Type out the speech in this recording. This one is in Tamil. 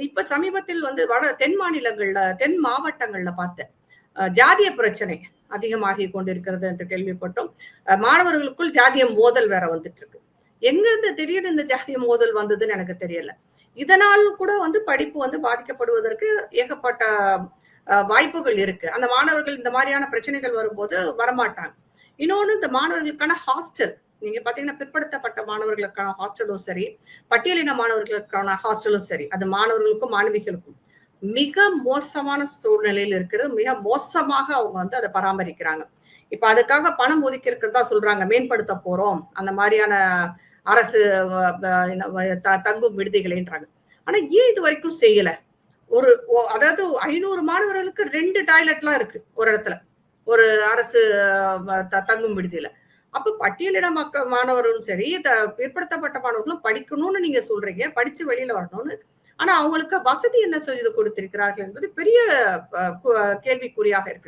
இப்ப சமீபத்தில் வந்து தென் மாநிலங்கள்ல, தென் மாவட்டங்கள்ல பார்த்தேன். ஜாதிய பிரச்சனை அதிகமாகி கொண்டிருக்கிறது என்று கேள்விப்பட்டோம். மாணவர்களுக்குள் ஜாதிய மோதல் வேற வந்துட்டு இருக்கு. எங்கிருந்து திடீர்னு இந்த ஜாதிய மோதல் வந்ததுன்னு எனக்கு தெரியல. இதனால் கூட வந்து படிப்பு வந்து பாதிக்கப்படுவதற்கு ஏகப்பட்ட வாய்ப்புகள் இருக்கு. அந்த மாணவர்கள் இந்த மாதிரியான பிரச்சனைகள் வரும்போது வரமாட்டாங்க. இன்னொன்னு இந்த மாணவர்களுக்கான ஹாஸ்டல். நீங்க பார்த்தீங்கன்னா, பிற்படுத்தப்பட்ட மாணவர்களுக்கான ஹாஸ்டலும் சரி, பட்டியலின மாணவர்களுக்கான ஹாஸ்டலும் சரி, அது மாணவர்களுக்கும், மாணவிகளுக்கும் மிக மோசமான சூழ்நிலையில் இருக்கிறது. மிக மோசமாக அவங்க வந்து அத பராமரிக்கிறாங்க. இப்ப அதுக்காக பணம் ஒதுக்கி இருக்கிறதா சொல்றாங்க. மேம்படுத்த போறோம். அந்த மாரியான அரசு தங்கும் விடுதிகளைன்றாங்க. ஆனா ஏன் இது வரைக்கும் செய்யல? ஒரு அதாவது 500 மாணவர்களுக்கு 2 டாய்லெட்லாம் இருக்கு ஒரு இடத்துல. ஒரு அரசு தங்கும் விடுதியில. அப்ப பட்டியலின மாணவர்களும் சரி, பிற்படுத்தப்பட்ட மாணவர்களும் படிக்கணும்னு நீங்க சொல்றீங்க. படிச்சு வெளியில வரணும்னு. ஆனா அவங்களுக்கு வசதி என்ன செய்து கொடுத்திருக்கிறார்கள் என்பது பெரிய கேள்விக்குறியாக இருக்குது.